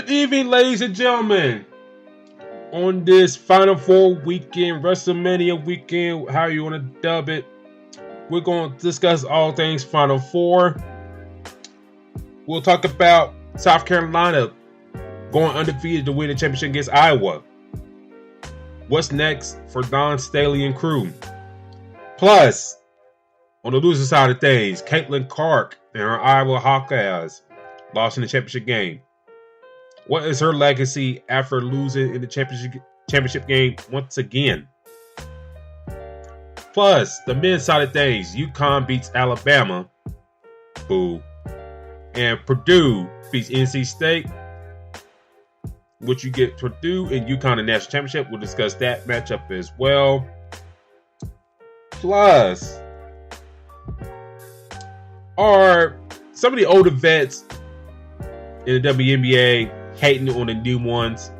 Good evening, ladies and gentlemen. On this Final Four weekend, WrestleMania weekend, how you want to dub it, we're going to discuss all things Final Four. We'll talk about South Carolina going undefeated to win the championship against Iowa. What's next for Don Staley and crew? Plus, on the loser side of things, Caitlin Clark and her Iowa Hawkeyes lost in the championship game. What is her legacy after losing in the championship game once again? Plus, the men's side of things, UConn beats Alabama. Boo. And Purdue beats NC State. What you get Purdue and UConn in the national championship. We'll discuss that matchup as well. Plus, are some of the older vets in the WNBA hating on the new ones,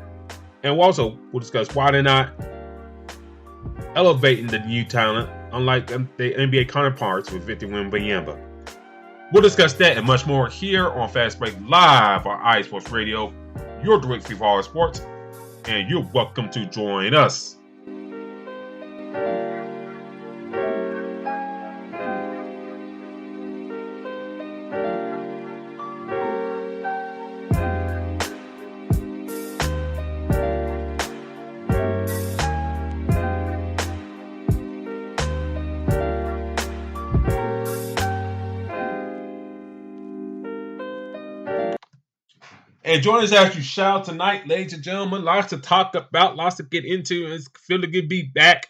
and we'll discuss why they're not elevating the new talent, unlike the NBA counterparts with Victor Wembanyama. We'll discuss that and much more here on Fast Break Live on iSports Radio, your direct feed for all sports, and you're welcome to join us. And join us as you shout tonight, ladies and gentlemen. Lots to talk about, lots to get into. It's feeling good to be back.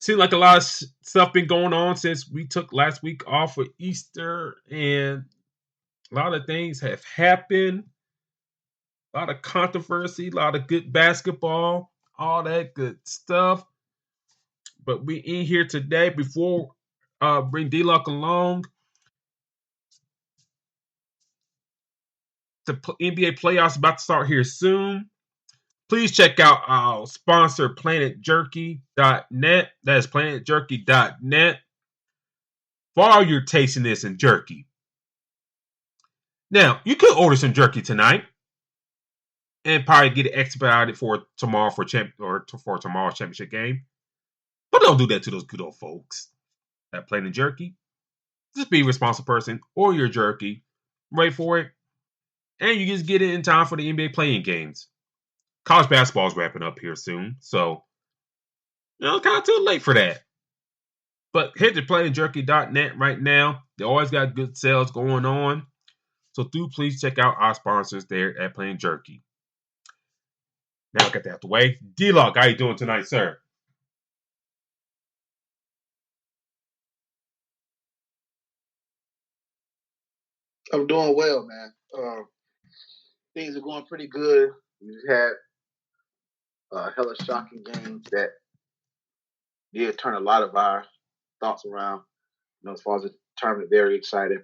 Seems like a lot of stuff been going on since we took last week off for Easter, and a lot of things have happened. A lot of controversy, a lot of good basketball, all that good stuff. But we in here today before bring D-Lock along. The NBA playoffs about to start here soon. Please check out our sponsor, PlanetJerky.net. That is PlanetJerky.net for all your tastiness and jerky. Now, you could order some jerky tonight and probably get it expedited for tomorrow for tomorrow's championship game. But don't do that to those good old folks at Planet Jerky. Just be a responsible person. Order your jerky. Wait for it. And you just get it in time for the NBA playing games. College basketball is wrapping up here soon. So, kind of too late for that. But head to PlanetJerky.net right now. They always got good sales going on. So do please check out our sponsors there at Planet Jerky. Now I got that out the way. D-Lock, how you doing tonight, sir? I'm doing well, man. Things are going pretty good. We just had a hella shocking game that did turn a lot of our thoughts around. As far as the tournament, very excited.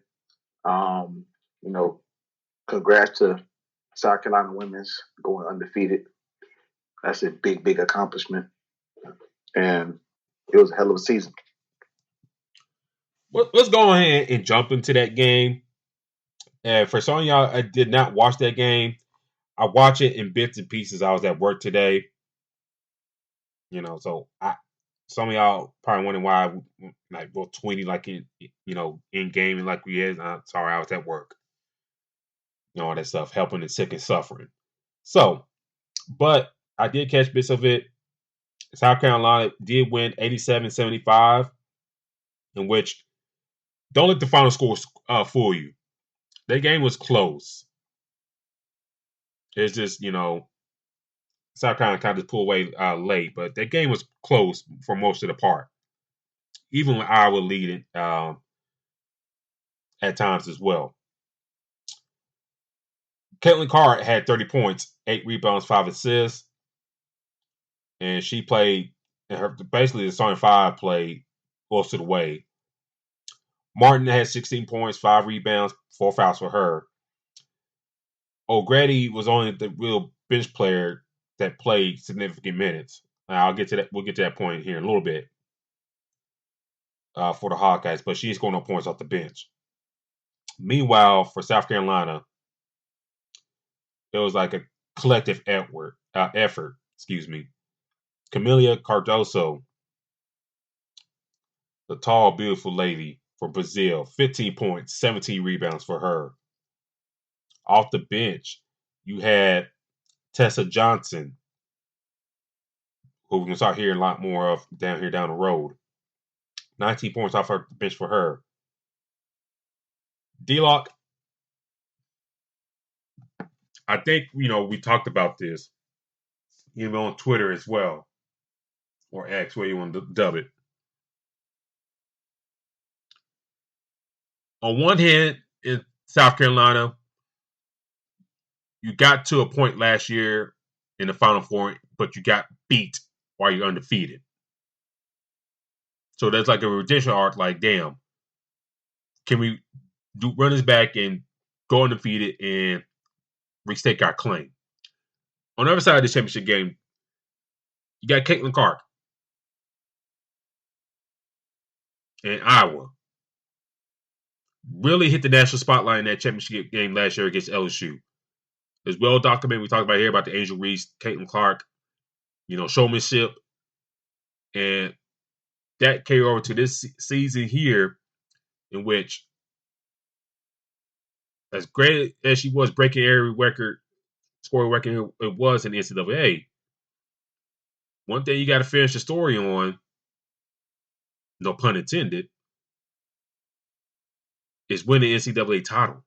Congrats to South Carolina women's going undefeated. That's a big, big accomplishment. And it was a hell of a season. Let's go ahead and jump into that game. And for some of y'all, I did not watch that game. I watch it in bits and pieces. I was at work today. So some of y'all probably wondering why we're 20 like in gaming like we is. Sorry, I was at work. All that stuff, helping the sick and suffering. So, but I did catch bits of it. South Carolina did win 87-75, in which don't let the final score fool you. That game was close. It's just, South Carolina kind of pulled away late, but that game was close for most of the part. Even with Iowa leading at times as well. Caitlin Clark had 30 points, 8 rebounds, 5 assists. And she played, basically the starting 5 played most of the way. Martin had 16 points, 5 rebounds, 4 fouls for her. O'Grady was only the real bench player that played significant minutes. I'll get to that. We'll get to that point here in a little bit for the Hawkeyes, but she's scoring no points off the bench. Meanwhile, for South Carolina, it was like a collective effort. Excuse me. Camila Cardoso, the tall, beautiful lady from Brazil, 15 points, 17 rebounds for her. Off the bench, you had Tessa Johnson, who we're going to start hearing a lot more of down the road. 19 points off her bench for her. D-Lock, I think, we talked about this, even on Twitter as well, or X, where you want to dub it. On one hand, in South Carolina, you got to a point last year in the Final Four, but you got beat while you're undefeated. So that's like a redemption arc. Like, damn, can we run this back and go undefeated and restake our claim? On the other side of the championship game, you got Caitlin Clark in Iowa. Really hit the national spotlight in that championship game last year against LSU. It's well documented. We talked about here about the Angel Reese, Caitlin Clark, showmanship. And that carried over to this season here, in which, as great as she was breaking every record, scoring record it was in the NCAA, one thing you got to finish the story on, no pun intended, is winning the NCAA title.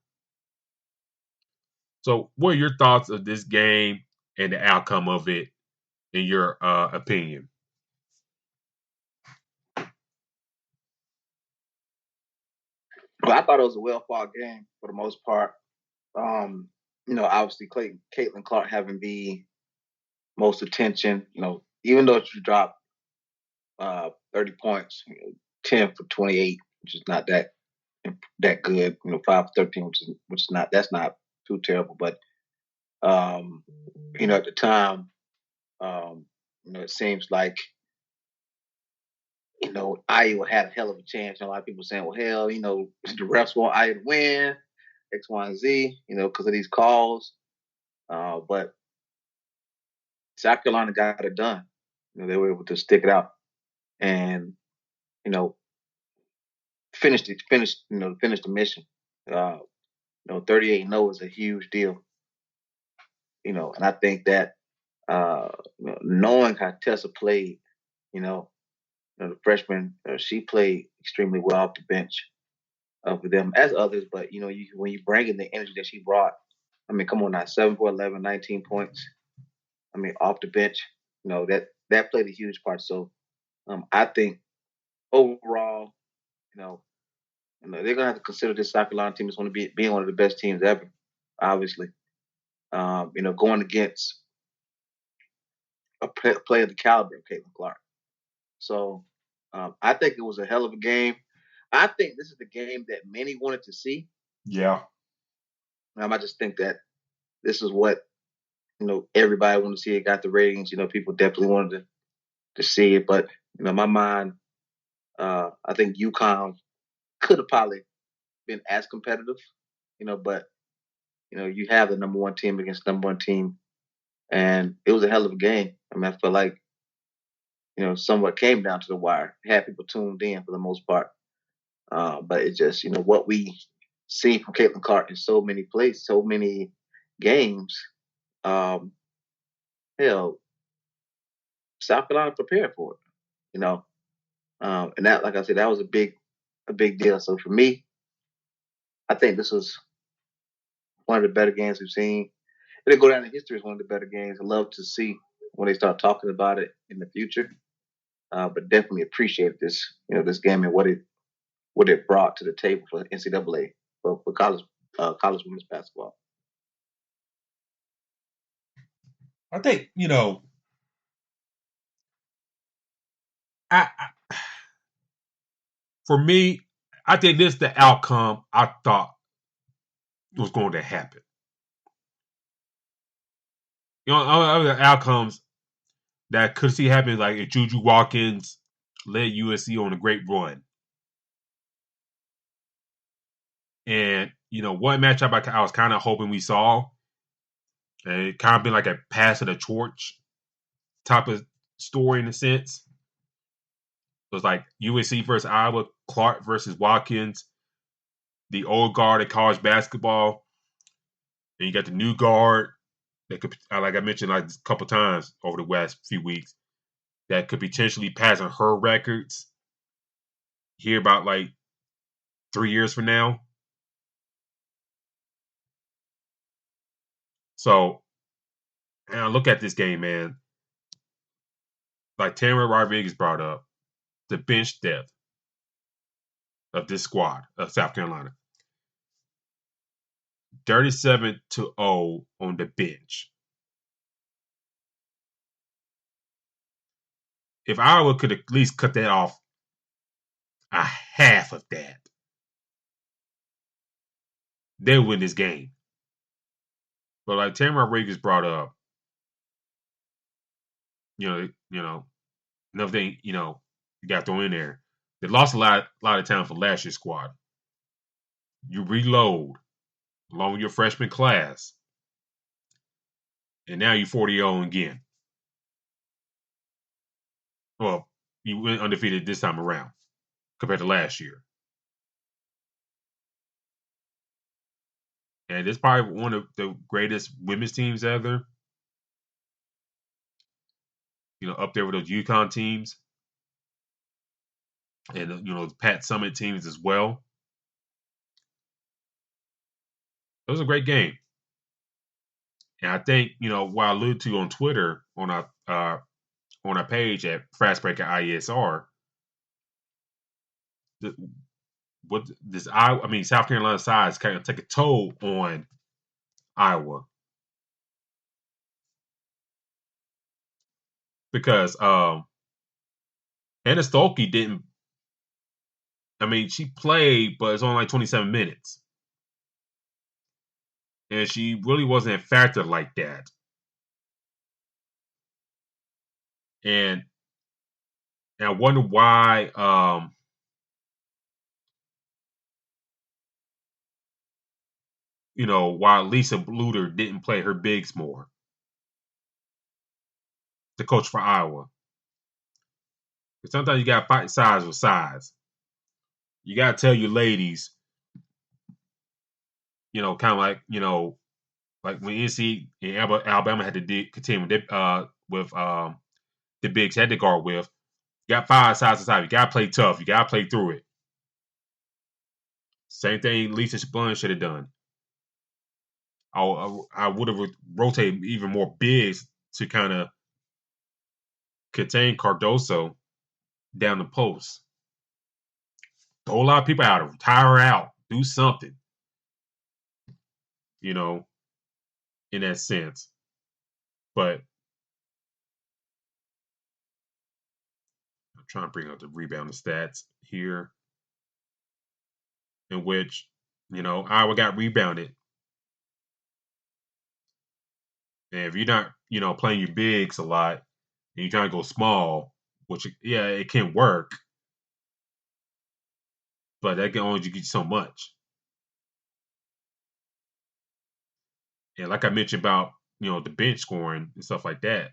So what are your thoughts of this game and the outcome of it, in your opinion? Well, I thought it was a well-fought game for the most part. Obviously Caitlin Clark having the most attention, even though she dropped 30 points, 10 for 28, which is not that good. 5 for 13, that's not too terrible. But at the time, it seems like Iowa had a hell of a chance. A lot of people saying, well, hell, the refs want Iowa to win, X, Y, and Z, because of these calls. But South Carolina got it done. They were able to stick it out and, finish the mission. 38-0 is a huge deal. And I think that, knowing how Tessa played, the freshman, she played extremely well off the bench for them, as others. But, when you bring in the energy that she brought, I mean, come on now, 7 for 11, 19 points. I mean, off the bench, that played a huge part. So I think overall, they're going to have to consider this South Carolina team as one of being one of the best teams ever, obviously. Going against a player of the caliber of Caitlin Clark. So I think it was a hell of a game. I think this is the game that many wanted to see. Yeah. I just think that this is what, everybody wanted to see. It got the ratings. People definitely wanted to see it. But, in my mind, I think UConn could have probably been as competitive, but, you have the number one team against number one team. And it was a hell of a game. I mean, I feel like, somewhat came down to the wire. Had people tuned in for the most part. But it's just, what we see from Caitlin Clark in so many places, so many games. Hell, South Carolina prepared for it, and that, like I said, that was a big deal. So for me, I think this was one of the better games we've seen. It'll go down in history as one of the better games. I love to see when they start talking about it in the future. But definitely appreciate this, this game and what it brought to the table for NCAA for college women's basketball. I think, for me, I think this is the outcome I thought was going to happen. Other outcomes that I could see happen, like if Juju Watkins led USC on a great run. And, one matchup I was kind of hoping we saw And it kind of been like a pass of the torch type of story in a sense. It was like USC versus Iowa, Clark versus Watkins, the old guard at college basketball, and you got the new guard that could, like I mentioned like a couple times over the last few weeks, that could potentially pass on her records here about like 3 years from now. So, and I look at this game, man. Like Tamara Rodriguez brought up, the bench depth of this squad of South Carolina. 37-0 on the bench. If Iowa could at least cut that off a half of that, they win this game. But like Tamara Rodriguez brought up, another thing, you got to throw in there. They lost a lot of time for last year's squad. You reload along with your freshman class, and now you're 40-0 again. Well, you went undefeated this time around compared to last year. And it's probably one of the greatest women's teams ever. Up there with those UConn teams. And, the Pat Summit teams as well. It was a great game. And I think, what I alluded to on Twitter on our page at Fastbreaker IESR, South Carolina sides kind of take a toll on Iowa. Because Anna Stolke didn't. She played, but it's only like 27 minutes. And she really wasn't a factor like that. And I wonder why why Lisa Bluter didn't play her bigs more. The coach for Iowa. Because sometimes you got to fight size with size. You got to tell your ladies, kind of like, like when NC and Alabama had to continue with the bigs had to guard with. You got 5 sides to side. You got to play tough. You got to play through it. Same thing Lisa Splund should have done. I would have rotated even more bigs to kind of contain Cardoso down the post. Throw a lot of people out, tire her out, do something. In that sense. But I'm trying to bring up the rebound stats here, in which, Iowa got rebounded. And if you're not, playing your bigs a lot, and you're trying to go small, which, yeah, it can work, but that can only get you so much. And like I mentioned about, the bench scoring and stuff like that,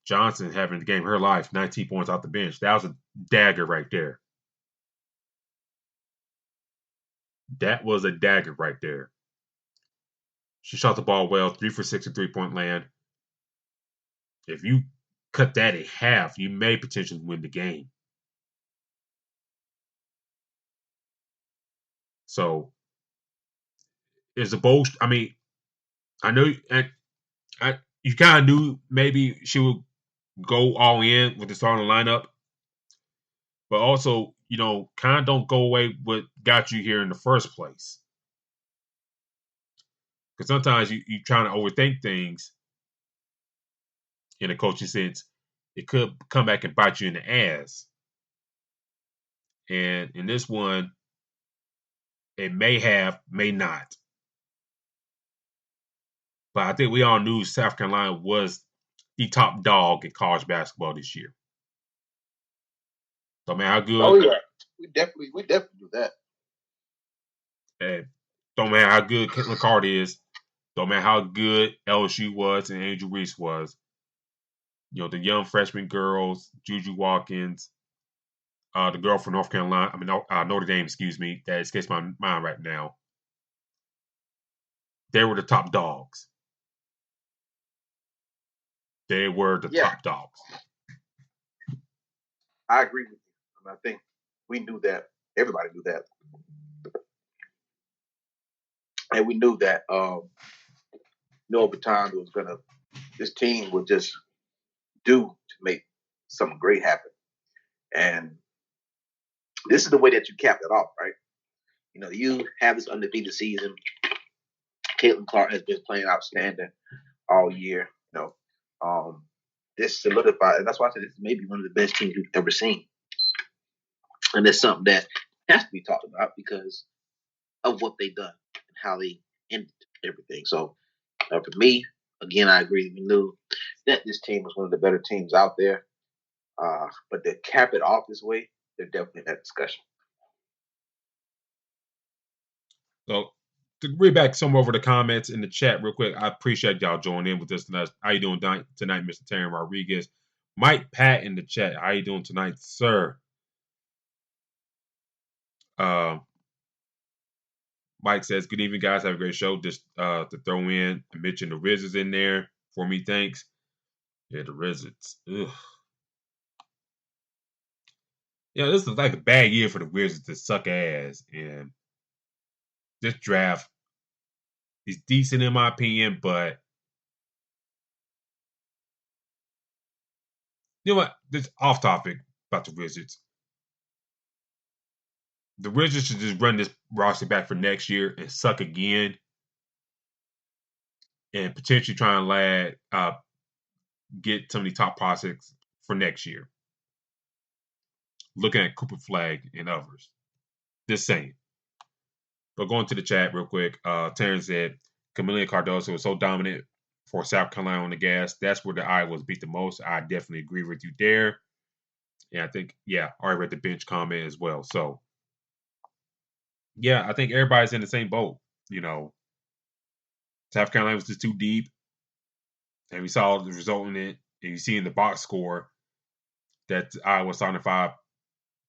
Johnson having the game of her life, 19 points off the bench. That was a dagger right there. That was a dagger right there. She shot the ball well, 3 for 6 at 3-point land. If you cut that in half, you may potentially win the game. So, it's a bold. I know you kind of knew maybe she would go all in with the starting lineup, but also, kind of don't go away what got you here in the first place. Because sometimes you're trying to overthink things in a coaching sense. It could come back and bite you in the ass. And in this one, it may not. But I think we all knew South Carolina was the top dog in college basketball this year. Don't matter how good. Oh yeah, we definitely do that. Don't matter how good Caitlin Card is. Don't matter how good LSU was and Angel Reese was. The young freshman girls, Juju Watkins, the girl from North Carolina, Notre Dame, excuse me, that escapes my mind right now. They were the top dogs. They were the top dogs. I agree with you. I think we knew that. Everybody knew that. And we knew that over time this team would just do to make something great happen. And this is the way that you cap it off, right? You have this undefeated season. Caitlin Clark has been playing outstanding all year. This solidified, and that's why I said this may be one of the best teams we've ever seen. And it's something that has to be talked about because of what they've done and how they ended everything. So for me, again, I agree. We knew that this team was one of the better teams out there. But to cap it off this way, they're definitely in that discussion. So to read back some over the comments in the chat real quick, I appreciate y'all joining in with us tonight. How you doing tonight, Mr. Terry Rodriguez? Mike Pat in the chat. How you doing tonight, sir? Mike says, good evening, guys. Have a great show. Just to throw in and mention the Wizards in there for me, thanks. Yeah, the Wizards. Ugh. This is like a bad year for the Wizards to suck ass. And this draft is decent in my opinion, but you know what? This off topic about the Wizards. The Wizards should just run this roster back for next year and suck again, and potentially try and get some of the top prospects for next year. Looking at Cooper Flag and others. Just saying. But going to the chat real quick, Terrence said Camila Cardoso was so dominant for South Carolina on the gas. That's where the Iowas beat the most. I definitely agree with you there. And I think, I already read the bench comment as well. So, I think everybody's in the same boat. South Carolina was just too deep. And we saw the result in it. And you see in the box score that Iowa starting 5,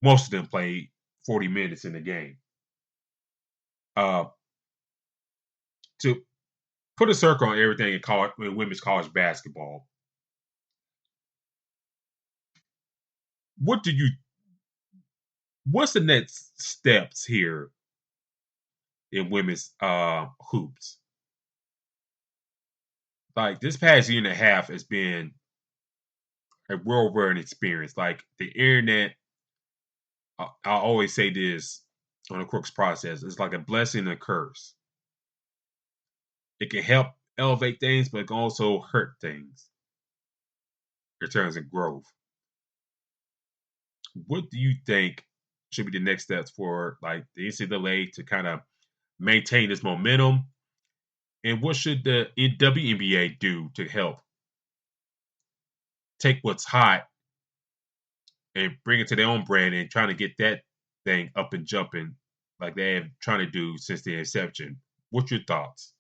most of them played 40 minutes in the game. To put a circle on everything in women's college basketball, what's the next steps here in women's hoops? Like this past year and a half has been a whirlwind experience. Like the internet, I always say this on the Crooks process, it's like a blessing and a curse. It can help elevate things, but it can also hurt things in terms of growth. What do you think should be the next steps for like the NCAA to kind of maintain this momentum? And what should the WNBA do to help take what's hot and bring it to their own brand and trying to get that thing up and jumping like they have trying to do since the inception? What's your thoughts?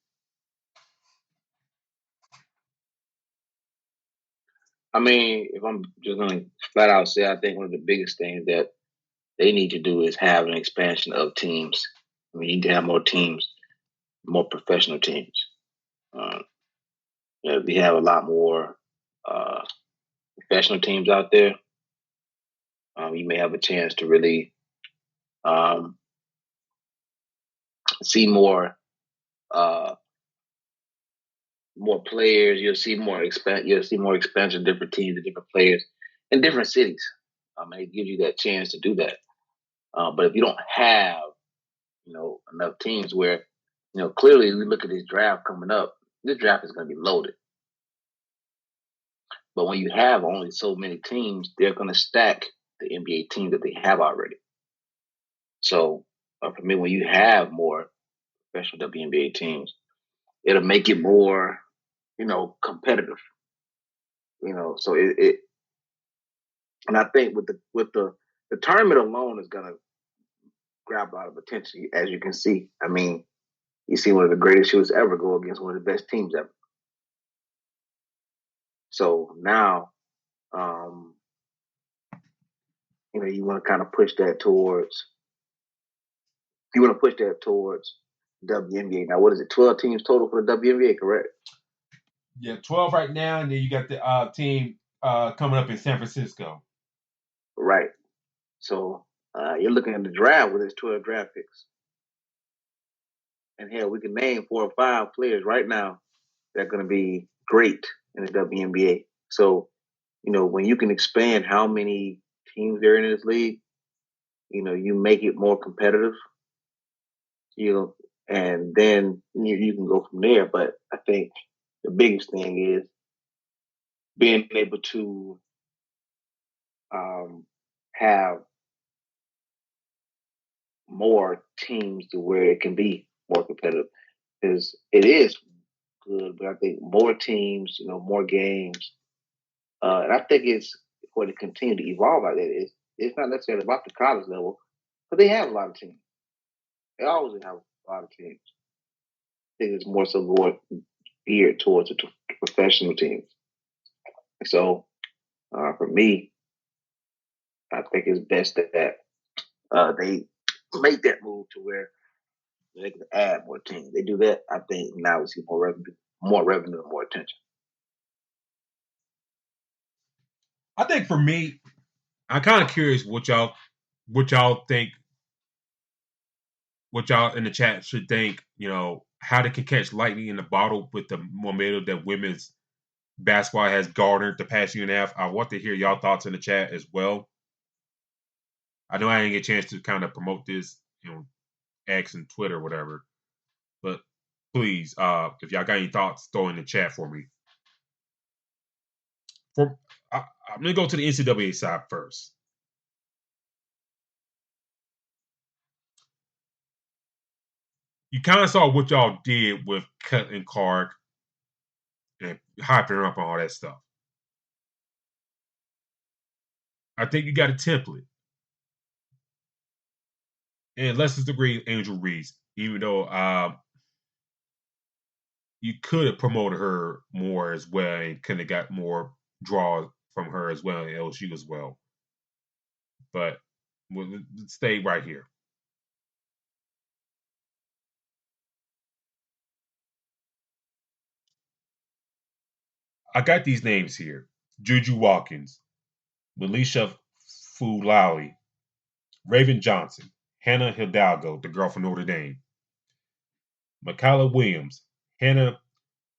I mean, if I'm just going to flat out say, I think one of the biggest things that they need to do is have an expansion of teams. We need to have more teams, more professional teams. We have a lot more professional teams out there. You may have a chance to really see more players. You'll see more expansion, different teams, and different players in different cities. It gives you that chance to do that. But if you don't have, enough teams where, clearly we look at this draft coming up, this draft is going to be loaded. But when you have only so many teams, they're going to stack the NBA teams that they have already. So for me, when you have more professional WNBA teams, it'll make it more, competitive. So it and I think with the tournament alone is going to grab a lot of attention, as you can see. I mean, You see one of the greatest shooters ever go against one of the best teams ever. So now, you want to kind of push that towards. You want to push that towards WNBA. Now, what is it? 12 teams total for the WNBA, correct? Yeah, 12 right now, and then you got the team coming up in San Francisco. Right. So you're looking at the draft with its 12 draft picks. And hell, we can name 4 or 5 players right now that are going to be great in the WNBA. So, when you can expand how many teams there are in this league, you make it more competitive, and then you can go from there. But I think the biggest thing is being able to have more teams to where it can be more competitive. Because it is good, but I think more teams, more games, and I think it's going to continue to evolve like that. It's not necessarily about the college level, but they have a lot of teams. They always have a lot of teams. I think it's more so more geared towards the professional teams. So for me, I think it's best that they make that move to where they can add more teams. They do that, I think now we see more revenue, and more attention. I think for me, I'm kind of curious what y'all think, what y'all in the chat should think, how they can catch lightning in the bottle with the momentum that women's basketball has garnered the past year and a half. I want to hear y'all thoughts in the chat as well. I know I didn't get a chance to kind of promote this, X and Twitter, whatever. But please, if y'all got any thoughts, throw in the chat for me. I'm going to go to the NCAA side first. You kind of saw what y'all did with Caitlin Clark and hyping her up on all that stuff. I think you got a template. And let's just agree, Angel Reese, even though you could have promoted her more as well and could have got more draws from her as well, and LSU as well. But we'll stay right here. I got these names here. Juju Watkins, Melisha Fulali, Raven Johnson, Hannah Hidalgo, the girl from Notre Dame, Michaela Williams, Hannah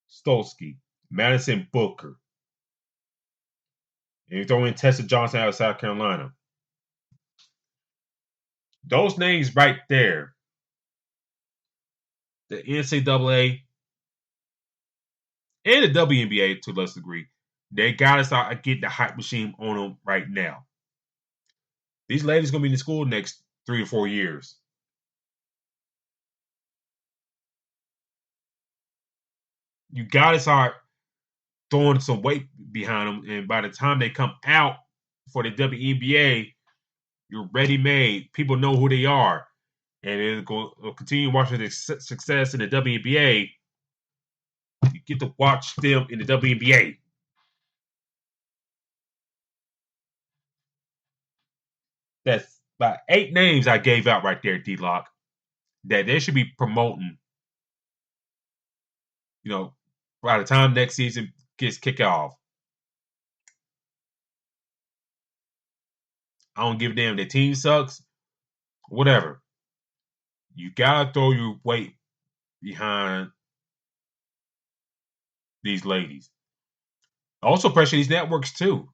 Stolsky, Madison Booker. And you throw in Tessa Johnson out of South Carolina. Those names right there, the NCAA and the WNBA to a lesser degree, they got to start getting the hype machine on them right now. These ladies going to be in school next 3 or 4 years. You got to start throwing some weight behind them, and by the time they come out for the WNBA, you're ready made. People know who they are, and they're going to continue watching the success in the WNBA. You get to watch them in the WNBA. That's about 8 names I gave out right there, D-Lock, that they should be promoting. By the time next season gets kicked off. I don't give a damn. The team sucks. Whatever. You gotta throw your weight behind these ladies. Also pressure these networks too.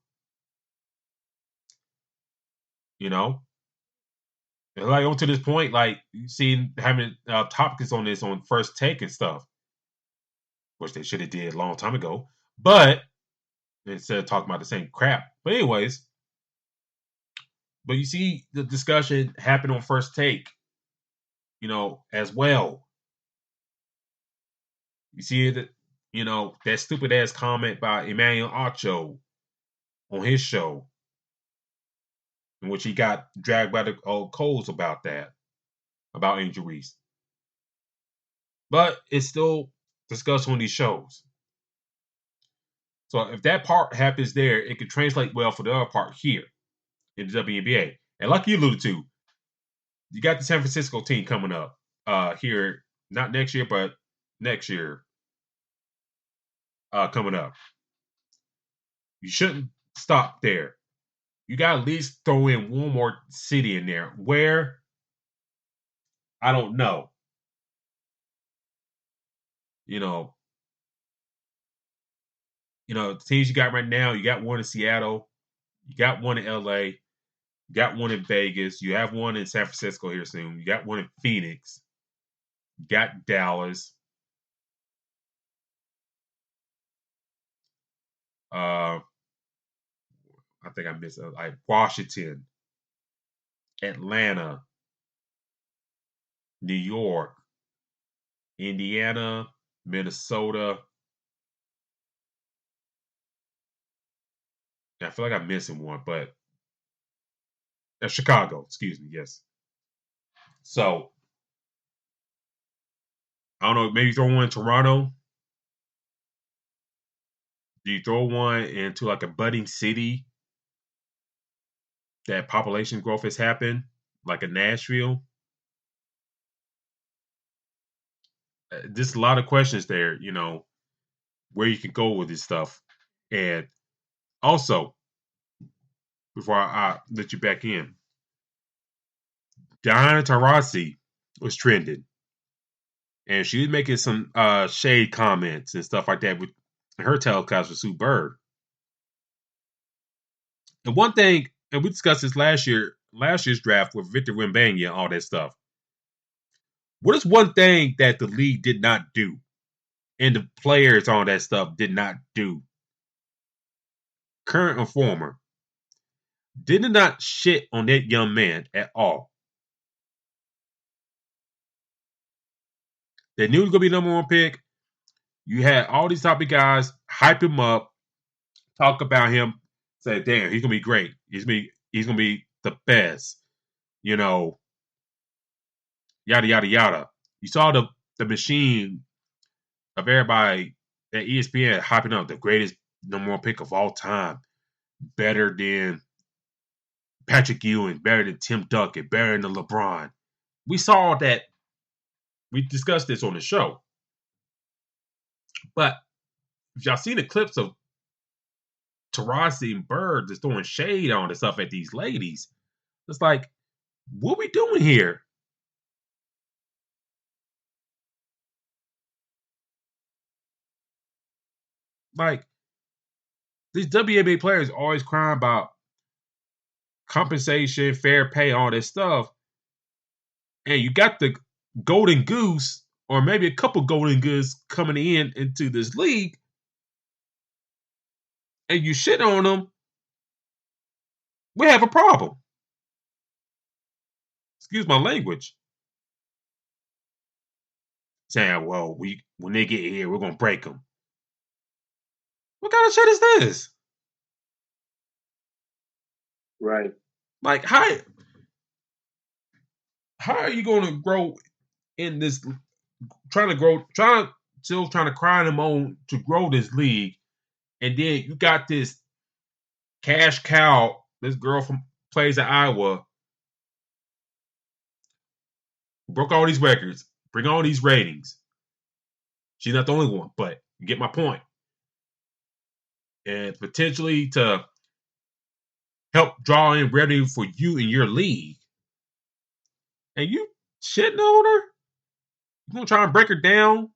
And like on to this point, like you seen having topics on this on First Take and stuff, which they should have did a long time ago. But instead of talking about the same crap. But anyways, you see the discussion happen on First Take, as well. You see that, that stupid ass comment by Emmanuel Acho on his show, in which he got dragged by the old coals about that, about Angel Reese. But it's still discussed on these shows. So if that part happens there, it can translate well for the other part here in the WNBA. And like you alluded to, you got the San Francisco team coming up here, not next year, but next year coming up. You shouldn't stop there. You got to at least throw in one more city in there. Where? I don't know. The teams you got right now, you got one in Seattle, you got one in LA, you got one in Vegas, you have one in San Francisco here soon, you got one in Phoenix, you got Dallas, I think I missed like Washington, Atlanta, New York, Indiana, Minnesota. I feel like I'm missing one, but Chicago, excuse me, yes. So I don't know, maybe throw one in Toronto. Do you throw one into like a budding city that population growth has happened, like a Nashville? Just a lot of questions there, where you can go with this stuff. And also, before I let you back in, Diana Taurasi was trending. And she was making some shade comments and stuff like that with her telecast with Sue Bird. And one thing, and we discussed this last year's draft with Victor Wembanyama and all that stuff. What is one thing that the league did not do, and the players on that stuff did not do? Current and former did not shit on that young man at all. They knew he was going to be the number one pick. You had all these top guys hype him up, talk about him, say, damn, he's going to be great. He's going to be the best. Yada, yada, yada. You saw the machine of everybody at ESPN hyping up the greatest number one pick of all time. Better than Patrick Ewing, better than Tim Duncan, better than LeBron. We saw that. We discussed this on the show. But if y'all seen the clips of Taurasi and Bird just throwing shade on and stuff at these ladies, it's like, what we doing here? Like, these WNBA players always crying about compensation, fair pay, all this stuff. And you got the golden goose, or maybe a couple golden goose coming into this league, and you shit on them, we have a problem. Excuse my language. Saying, well, when they get here, we're gonna break them. What kind of shit is this? Right. Like, how are you going to grow in this? Trying to cry them on to grow this league, and then you got this cash cow. This girl plays at Iowa, broke all these records, bring all these ratings. She's not the only one, but you get my point. And potentially to help draw in revenue for you and your league. And you shitting on her? You gonna try and break her down?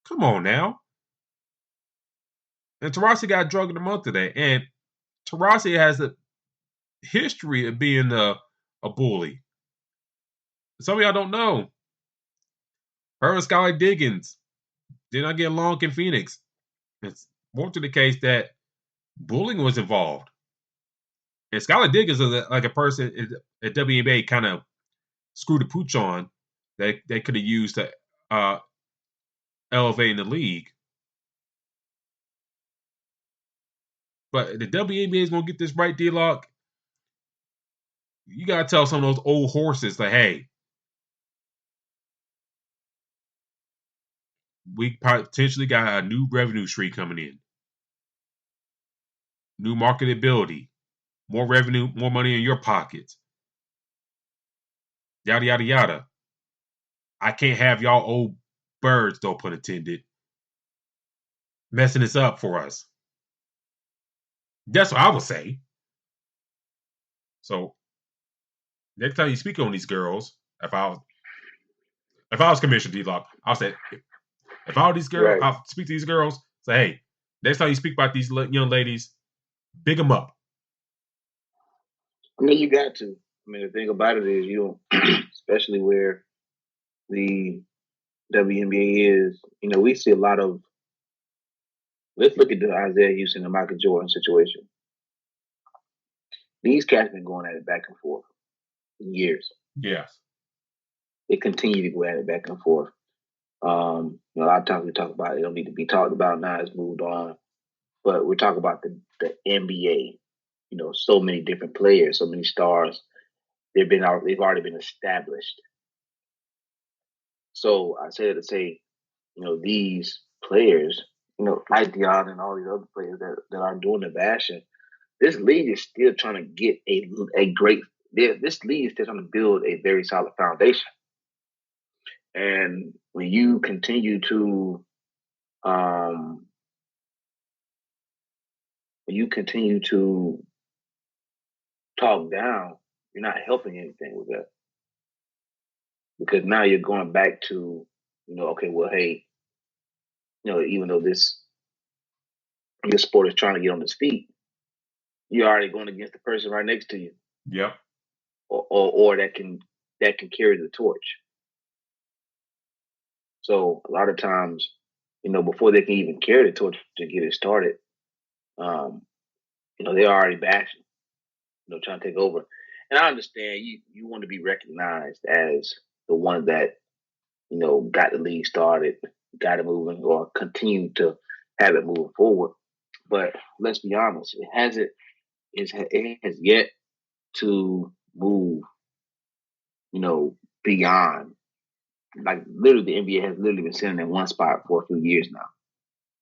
Come on now. And Taurasi got drug of the month today. And Taurasi has a history of being a bully. Some of y'all don't know. Her and Skylar Diggins did not get along in Phoenix. It's more to the case that bullying was involved. And Skylar Diggins is like a person at WNBA kind of screwed the pooch on that they could have used to elevate in the league. But the WNBA is going to get this right, D-Lock. You gotta tell some of those old horses that, hey, we potentially got a new revenue stream coming in, new marketability, more revenue, more money in your pockets, yada yada yada. I can't have y'all old birds, no pun intended, messing this up for us. That's what I would say. So next time you speak on these girls, if I was Commissioner D-Lock, I'll say, if all these girls, Right. I'll speak to these girls, say, hey, next time you speak about these young ladies, big them up. I mean, you got to. I mean, the thing about it is, you don't, especially where the WNBA is, we see a lot of. Let's look at the Isaiah Houston and Michael Jordan situation. These cats been going at it back and forth for years. Yes. They continue to go at it back and forth. A lot of times we talk about it don't need to be talked about now. It's moved on, but we're talking about the NBA. So many different players, so many stars. They've already been established. So I say to say, these players, like Dion and all these other players that are doing the bashing, this league is still trying to get a great. This league is still trying to build a very solid foundation. And when you continue to talk down, you're not helping anything with that. Because now you're going back to, okay, well, hey, even though this sport is trying to get on its feet, you're already going against the person right next to you. Yep. Or that can carry the torch. So a lot of times, before they can even carry the torch to get it started, they're already bashing, trying to take over. And I understand you want to be recognized as the one that, got the league started, got it moving, or continue to have it moving forward. But let's be honest, it has yet to move, beyond. Like literally, the NBA has literally been sitting in one spot for a few years now.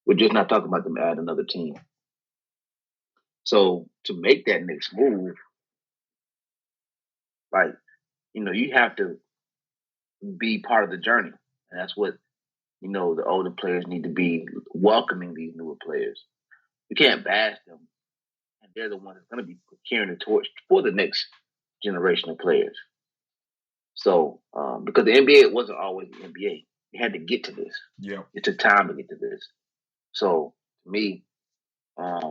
We're just not talking about them add another team. So to make that next move, like, you have to be part of the journey. And that's what, the older players need to be welcoming these newer players. You can't bash them. And they're the ones that's going to be carrying the torch for the next generation of players. So, because the NBA wasn't always the NBA. You had to get to this. Yeah. It took time to get to this. So, to me, I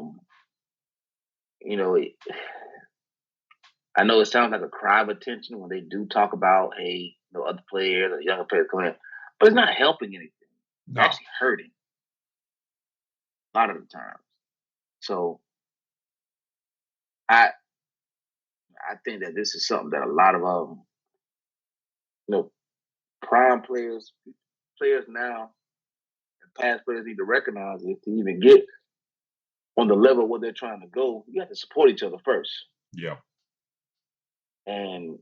know it sounds like a cry of attention when they do talk about, hey, other players or younger players coming in, but it's not helping anything. No. It's actually hurting a lot of the times. So I think that this is something that a lot of prime players now, and past players need to recognize it to even get on the level where they're trying to go. You have to support each other first. Yeah. And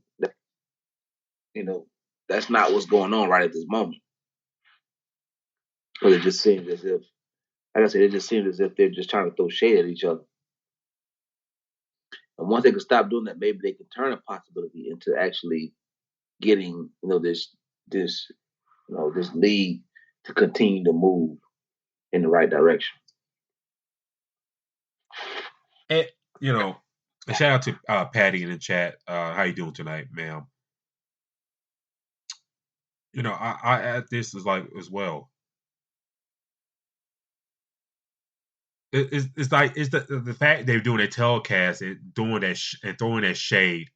that's not what's going on right at this moment. Because it just seems as if, like I said, it just seems as if they're just trying to throw shade at each other. And once they can stop doing that, maybe they can turn a possibility into actually getting, this league to continue to move in the right direction. And, shout out to Patty in the chat. How you doing tonight, ma'am? I add this as well. It's like it's the fact they're doing a telecast and doing that and throwing that shade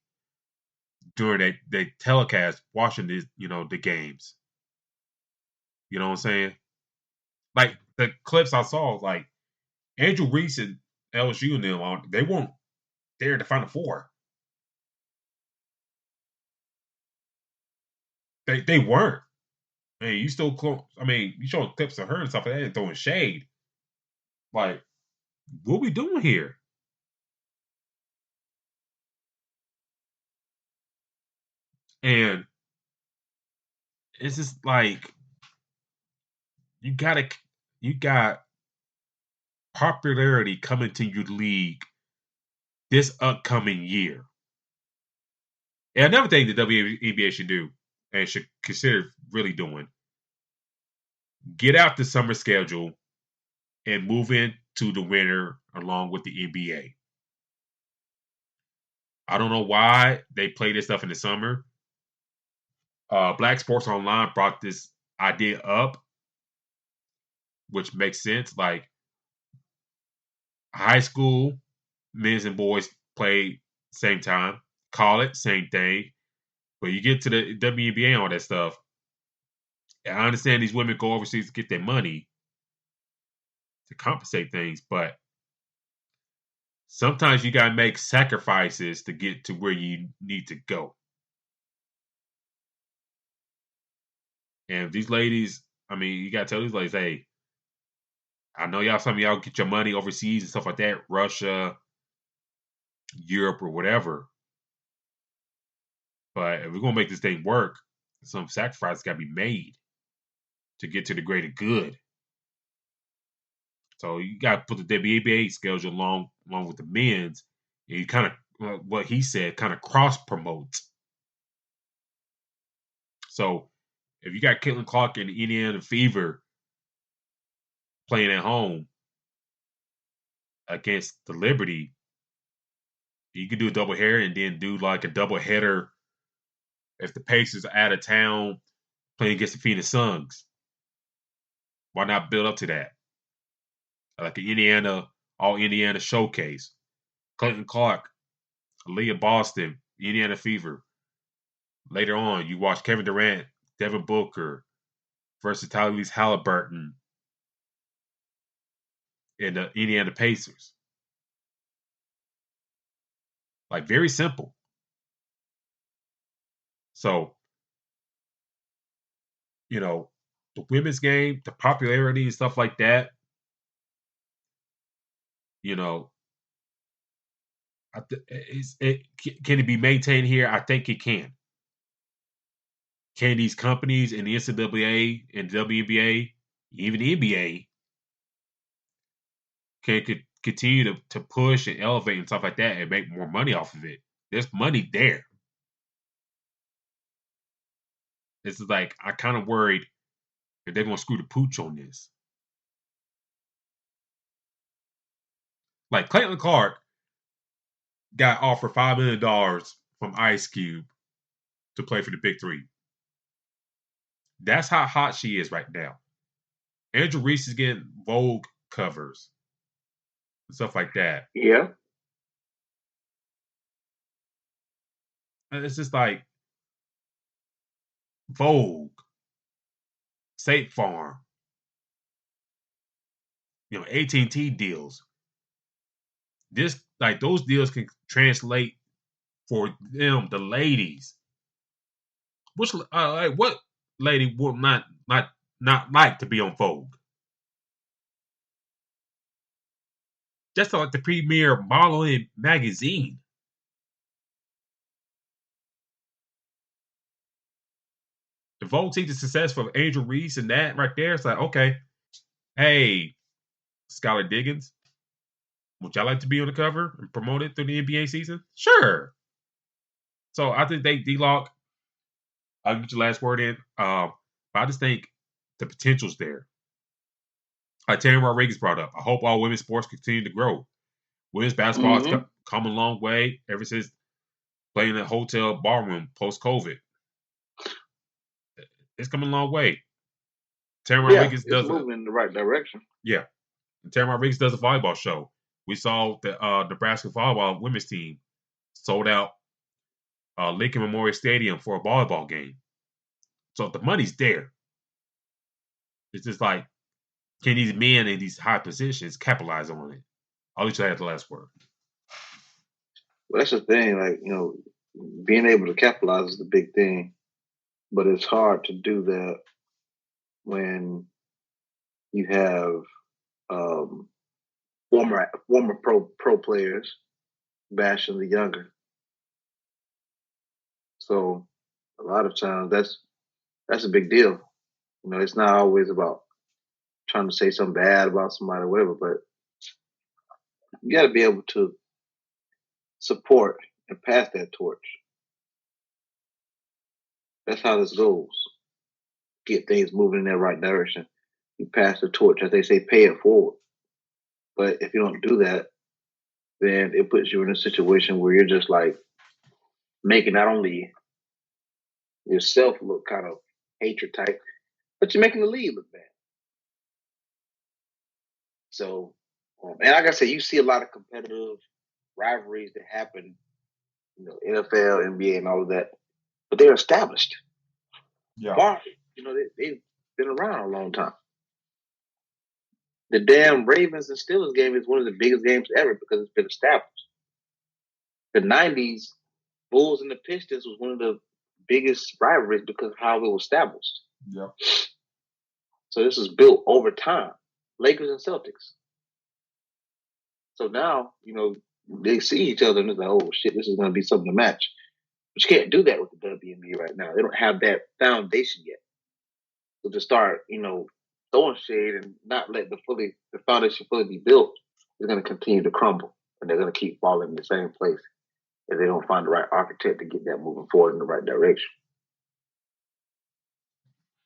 during that telecast, watching this, the games. You know what I'm saying? Like the clips I saw, like Andrew Reese and LSU and them, they weren't there to Final Four. They weren't. I mean, you still you showing clips of her and stuff like that and throwing shade. Like, what we doing here? And it's just like you got popularity coming to your league this upcoming year. And another thing the WNBA should do and should consider really doing, get out the summer schedule and move into the winter along with the NBA. I don't know why they play this stuff in the summer. Black Sports Online brought this idea up, which makes sense. Like high school, men's and boys play same time. College, same thing. But you get to the WNBA and all that stuff. And I understand these women go overseas to get their money to compensate things, but sometimes you gotta make sacrifices to get to where you need to go. And these ladies, I mean, you gotta tell these ladies, hey, I know some of y'all get your money overseas and stuff like that, Russia, Europe, or whatever. But if we're gonna make this thing work, some sacrifices gotta be made to get to the greater good. So you gotta put the WNBA schedule along with the men's, and you kind of what he said, kind of cross promote. So if you got Caitlin Clark and the Indiana Fever playing at home against the Liberty, you could do a double header and then do like a double header if the Pacers are out of town playing against the Phoenix Suns. Why not build up to that? Like an all Indiana showcase. Clayton Clark, Leah Boston, Indiana Fever. Later on, you watch Kevin Durant, Devin Booker versus Tyrese Halliburton and the Indiana Pacers. Like very simple. So, the women's game, the popularity and stuff like that, can it be maintained here? I think it can. Can these companies in the NCAA and WNBA, even the NBA, can continue to push and elevate and stuff like that and make more money off of it? There's money there. This is like, I kind of worried that they're going to screw the pooch on this. Like Clayton Clark got offered $5 million from Ice Cube to play for the Big Three. That's how hot she is right now. Andrew Reese is getting Vogue covers and stuff like that. Yeah. It's just like Vogue, State Farm, AT&T deals. Those deals can translate for them, the ladies. What lady would not like to be on Vogue? Just like the premier modeling magazine. The Vogue sees the success of Angel Reese and that right there. It's like, okay, hey, Skylar Diggins, would y'all like to be on the cover and promote it through the NBA season? Sure. So I think D-Lock, I'll get your last word in. But I just think the potential's there. Like Terry Rodriguez brought up, I hope all women's sports continue to grow. Women's basketball has come a long way ever since playing in a hotel barroom post-COVID. It's come a long way. Terry Rodriguez does moving in the right direction. Yeah. And Terry Rodriguez does a volleyball show. We saw the Nebraska volleyball women's team sold out Lakey Memorial Stadium for a volleyball game. So the money's there. It's just like, can these men in these high positions capitalize on it? I'll let you have the last word. Well, that's the thing. Like, being able to capitalize is the big thing. But it's hard to do that when you have former pro players bashing the younger. So A lot of times that's a big deal. You know, it's not always about trying to say something bad about somebody or whatever, but you got to be able to support and pass that torch. That's how this goes. Get things moving in that right direction. You pass the torch, as they say, pay it forward. But if you don't do that, then it puts you in a situation where you're just like making not only yourself look kind of hatred type, but you're making the league look bad. So, and like I said, you see a lot of competitive rivalries that happen, you know, NFL, NBA, and all of that, but they're established. Yeah. Why? You know, they've been around a long time. The damn Ravens and Steelers game is one of the biggest games ever because it's been established. The 90s, Bulls and the Pistons was one of the biggest rivalries because of how it was established. Yeah. So this was built over time. Lakers and Celtics. So now, you know, they see each other and it's like, oh shit, this is going to be something to match. But you can't do that with the WNBA right now. They don't have that foundation yet. So to start, you know, throwing shade and not let the foundation fully be built, is going to continue to crumble, and they're going to keep falling in the same place if they don't find the right architect to get that moving forward in the right direction.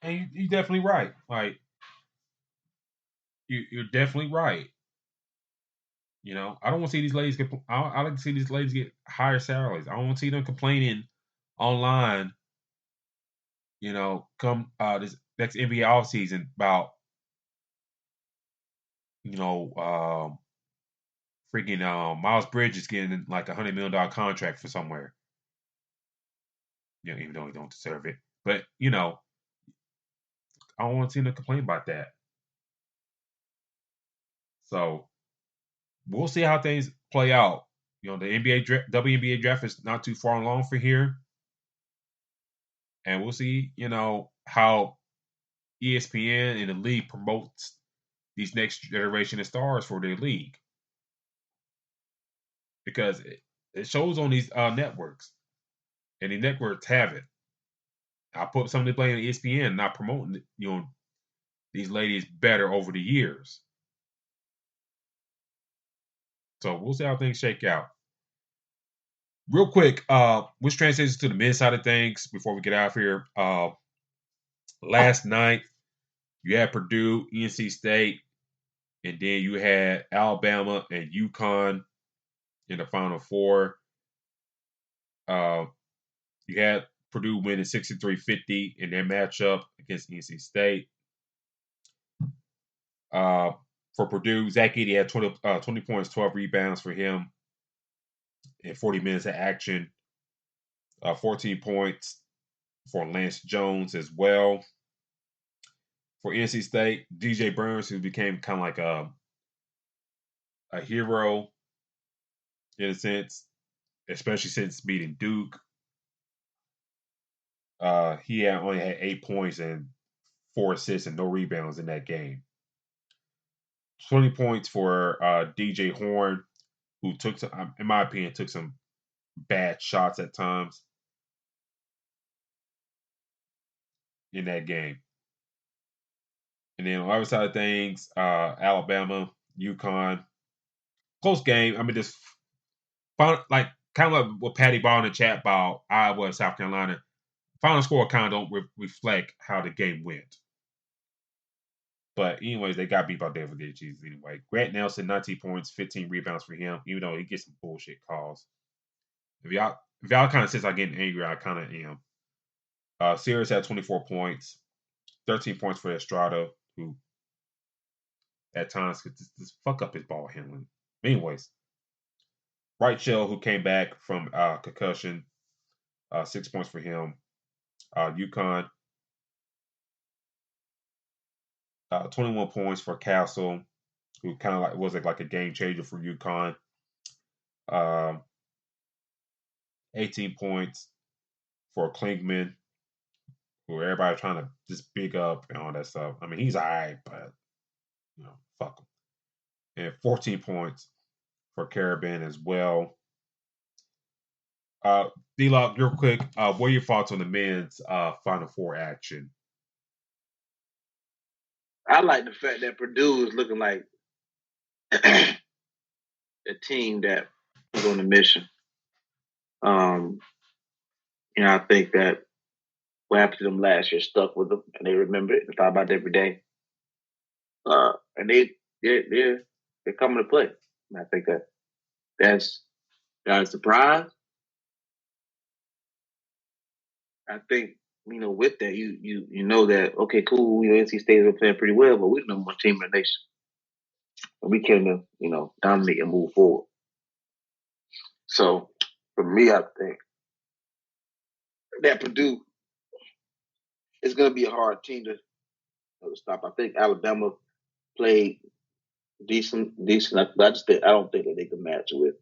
And you're definitely right. Like you're definitely right. You know, I don't want to see these ladies get. I like to see these ladies get higher salaries. I don't want to see them complaining online. You know, come this next NBA offseason about you know freaking Miles Bridges getting like $100 million contract for somewhere. You know, even though he don't deserve it, but you know, I don't want to see them complain about that. So we'll see how things play out. You know, the WNBA draft is not too far along for here, and we'll see. You know how ESPN and the league promotes these next generation of stars for their league because it shows on these networks, and the networks have it. I put some of the blame on ESPN not promoting you know these ladies better over the years. So we'll see how things shake out. Real quick, which transitions to the men's side of things before we get out of here. Last night you had Purdue, NC State, and then you had Alabama and UConn in the Final Four. You had Purdue winning 63-50 in their matchup against NC State. For Purdue, Zach Edey had 20 points, 12 rebounds for him in 40 minutes of action. 14 points for Lance Jones as well. For NC State, DJ Burns, who became kind of like a hero in a sense, especially since beating Duke. He only had 8 points and 4 assists and no rebounds in that game. 20 points for DJ Horn, who took some, in my opinion, took some bad shots at times in that game. And then on the other side of things, Alabama, UConn, close game. I mean, just like kind of like what Patty Ball in the chat about Iowa and South Carolina. Final score kind of don't reflect how the game went. But anyways, they got beat by David Cheese anyway. Grant Nelson, 19 points, 15 rebounds for him, even though he gets some bullshit calls. If y'all kind of sense I'm getting angry, I kind of am. Sirius had 24 points, 13 points for Estrada, who at times could just fuck up his ball handling. Anyways, Bright Shell, who came back from concussion, 6 points for him. UConn, 21 points for Castle, who kind of like was like a game changer for UConn. 18 points for Klingman, who everybody trying to just big up and all that stuff. I mean, he's all right, but you know, fuck him. And 14 points for Carabin as well. D-Lock, real quick, what are your thoughts on the men's Final Four action? I like the fact that Purdue is looking like a team that was on a mission. I think that what happened to them last year stuck with them, and they remember it and thought about it every day. And they're coming to play. And I think that's not a surprise. I think with that you know that okay, cool. NC State are playing pretty well, but we're the number one team in the nation, and we can dominate and move forward. So for me, I think that Purdue is going to be a hard team to stop. I think Alabama played decent. But I don't think that they can match with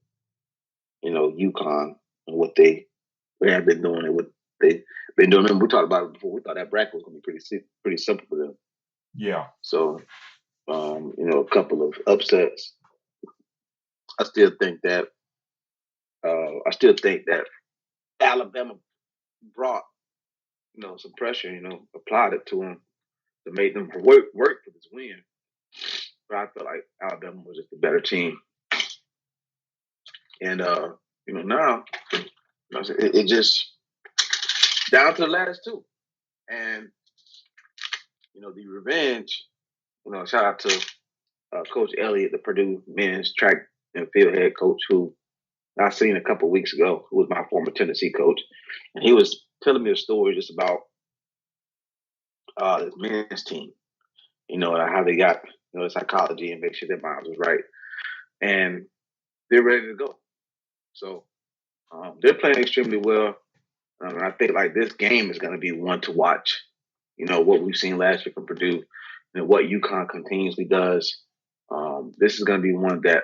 UConn and what they have been doing and what they've been doing. Remember, we talked about it before. We thought that bracket was going to be pretty simple for them. Yeah. So, a couple of upsets. I still think that Alabama brought some pressure. Applied it to them to make them work for this win. But I felt like Alabama was just a better team. And now it just down to the last two. And the revenge. Shout out to Coach Elliott, the Purdue men's track and field head coach, who I seen a couple of weeks ago, who was my former Tennessee coach, and he was telling me a story just about his men's team. And how they got the psychology and make sure their minds was right, and they're ready to go. So they're playing extremely well. And I think like this game is going to be one to watch. What we've seen last year from Purdue, and what UConn continuously does. This is going to be one that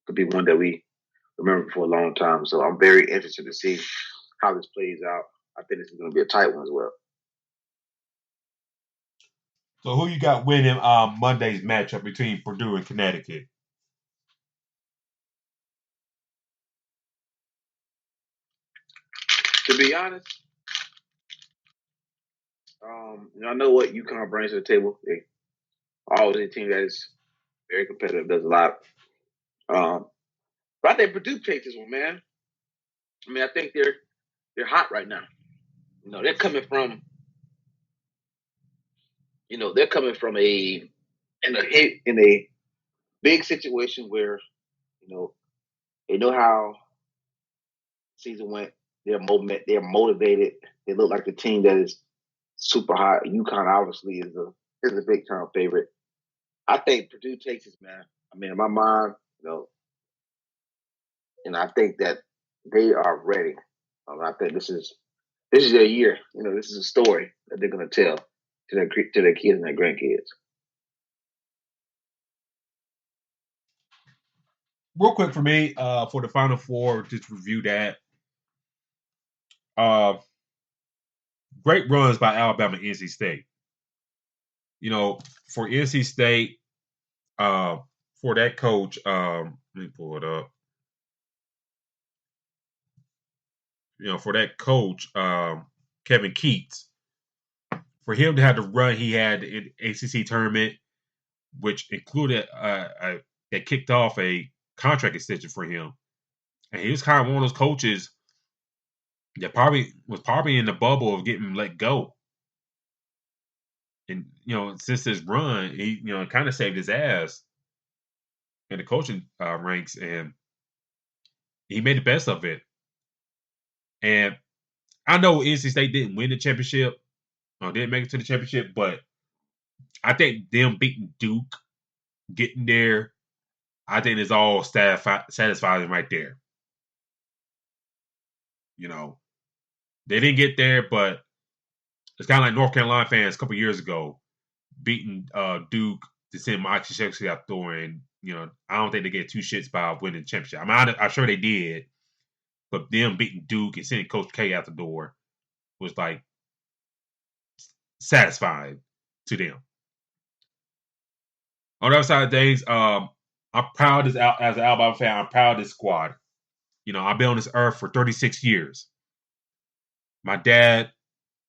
could be one that we remember for a long time. So I'm very interested to see how this plays out. I think this is going to be a tight one as well. So who you got winning Monday's matchup between Purdue and Connecticut? To be honest, I know what UConn brings to the table. They always a team that is very competitive, does a lot. But I think Purdue takes this one, man. I mean, I think they're hot right now. They're coming from in a big situation where they know how the season went. They're motivated. They look like the team that is super hot. UConn obviously is a big time favorite. I think Purdue takes this, man. I mean, in my mind, and I think that they are ready. I think this is their year. This is a story that they're going to tell to their kids and their grandkids. Real quick for me, for the Final Four, just review that. Great runs by Alabama and NC State. For NC State, for that coach, let me pull it up. For that coach, Kevin Keats, for him to have the run he had in ACC tournament, which included that kicked off a contract extension for him, and he was kind of one of those coaches that was probably in the bubble of getting let go. And since his run, he kind of saved his ass in the coaching ranks, and he made the best of it. And I know NC State didn't win the championship, or didn't make it to the championship, but I think them beating Duke, getting there, I think it's all satisfying right there. They didn't get there, but it's kind of like North Carolina fans a couple years ago beating Duke to send Mike Krzyzewski out the door, and I don't think they get two shits by winning the championship. I mean, I'm sure they did, but them beating Duke and sending Coach K out the door was like satisfying to them. On the other side of things, I'm proud as an Alabama fan. I'm proud of this squad. I've been on this earth for 36 years. My dad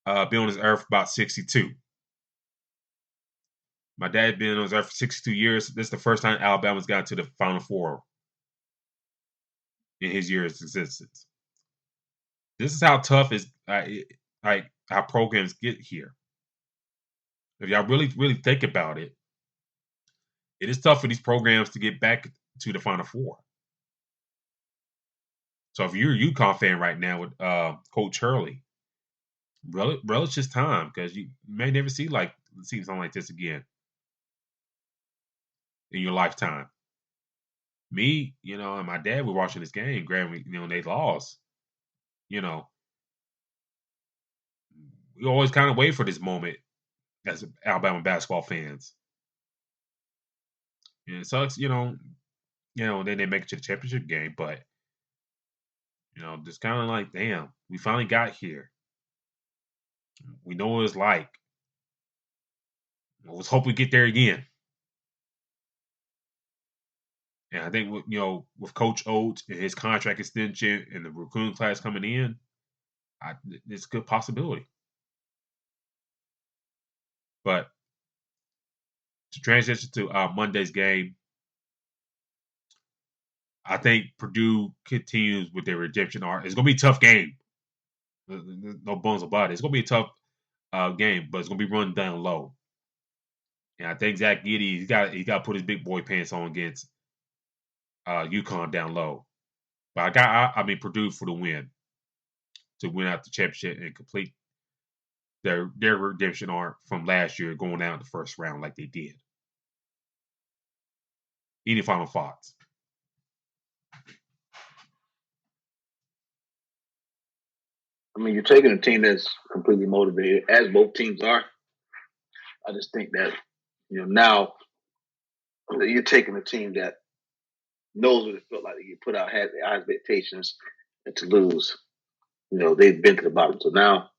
been on this earth for about 62. My dad been on this earth for 62 years. This is the first time Alabama's got to the Final Four in his year's existence. This is how tough is like how programs get here. If y'all really, really think about it, it is tough for these programs to get back to the Final Four. So if you're a UConn fan right now with Coach Hurley, relish his time because you may never see something like this again in your lifetime. Me, and my dad were watching this game. Granted, they lost. We always kind of wait for this moment as Alabama basketball fans. And it sucks, then they make it to the championship game, but just kind of like, damn, we finally got here. We know what it's like. Let's hope we get there again. And I think with Coach Oates and his contract extension and the recruiting class coming in, it's a good possibility. But to transition to Monday's game, I think Purdue continues with their redemption arc. It's going to be a tough game. No bones about it. It's going to be a tough game, but it's going to be run down low. And I think Zach Giddey, he got to put his big boy pants on against UConn down low. But I mean Purdue for the win, to win out the championship and complete their redemption arc from last year, going out in the first round like they did. Any final thoughts? I mean, you're taking a team that's completely motivated, as both teams are. I just think that, now you're taking a team that knows what it felt like to get put out, had the expectations, and to lose. They've been to the bottom. So now,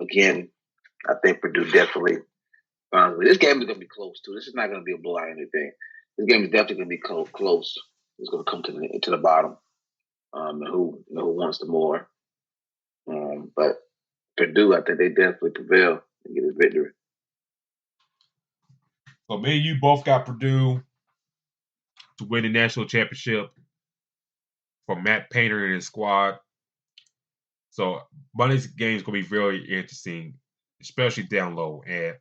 again, I think Purdue definitely this game is going to be close, too. This is not going to be a blowout or anything. This game is definitely going to be close. It's going to come to the bottom. Who wants the more. But Purdue, I think they definitely prevail and get a victory. So me and you both got Purdue to win the national championship for Matt Painter and his squad. So Monday's game is going to be very interesting, especially down low. And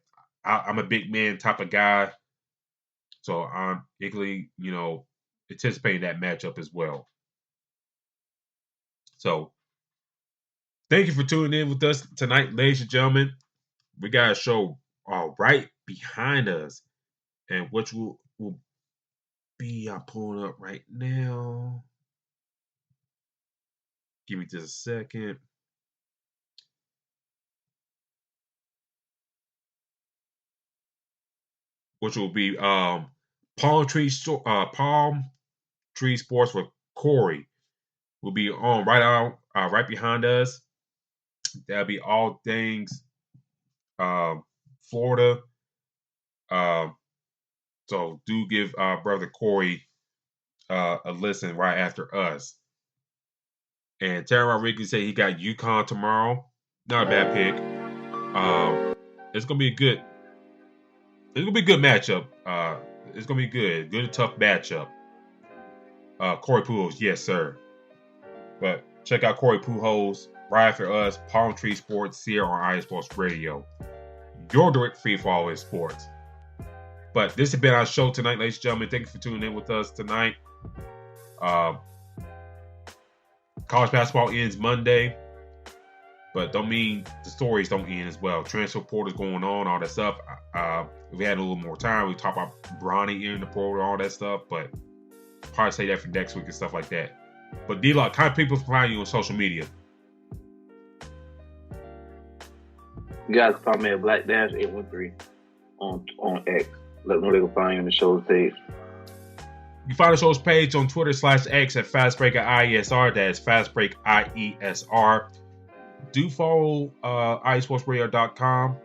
I'm a big man type of guy, so I'm equally, anticipating that matchup as well. So thank you for tuning in with us tonight, ladies and gentlemen. We got a show right behind us, and which will be, I'm pulling up right now. Give me just a second. Which will be Palm Tree Sports with Corey will be on right behind us. That'll be all things Florida. So do give brother Corey a listen right after us. And Terry Rodriguez said he got UConn tomorrow. Not a bad pick. It's gonna be a good matchup. It's gonna be good and tough matchup. Corey Pujols, yes sir. But check out Corey Pujols right after us. Palm Tree Sports here on iSports Radio. Your direct feed for all his sports. But this has been our show tonight, ladies and gentlemen. Thank you for tuning in with us tonight. College basketball ends Monday, but don't mean the stories don't end as well. Transfer portal is going on, all that stuff. If we had a little more time, we talk about Bronny in the portal, all that stuff, but probably say that for next week and stuff like that. But D-Lock, how can people find you on social media? You guys can find me at Black-813 on X. Let them know they can find you on the show's page. You find the show's page on Twitter /X at FastBreakerIESR. That's FastBreakIESR. Do follow iSportsRadio.com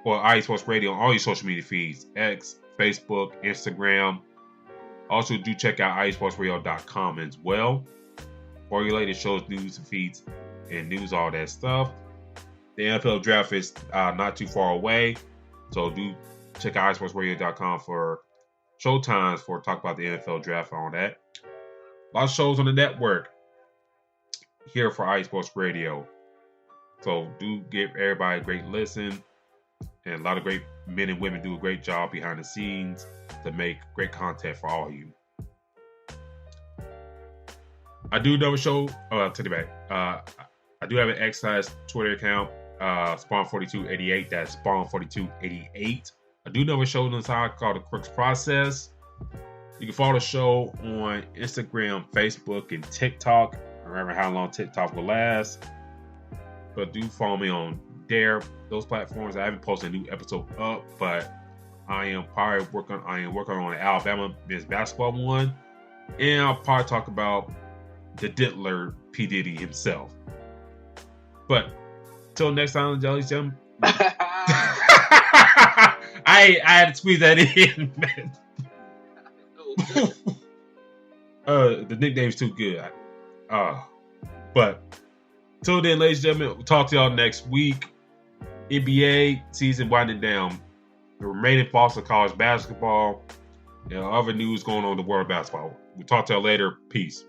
or iSports Radio on all your social media feeds: X, Facebook, Instagram, Also, do check out iSportsRadio.com as well for your latest shows, news, and feeds, and news, all that stuff. The NFL draft is not too far away, so do check out iSportsRadio.com for showtimes for talk about the NFL draft and all that. A lot of shows on the network here for iSports Radio. So do give everybody a great listen. And a lot of great men and women do a great job behind the scenes to make great content for all of you. I do know a show. Take it back. I do have an exercise Twitter account, Spawn4288. That's Spawn4288. I do know a show on the side called The Crooks Process. You can follow the show on Instagram, Facebook, and TikTok. I remember how long TikTok will last. But do follow me on those platforms. I haven't posted a new episode up, but I am working on an Alabama men's basketball one. And I'll probably talk about the Diddler P. Diddy himself. But till next time, Jelly Jim. I had to squeeze that in, man. The nickname's too good. But till then, ladies and gentlemen, we'll talk to y'all next week. NBA season winding down. The remaining Boston college basketball and other news going on in the world of basketball. We'll talk to y'all later. Peace.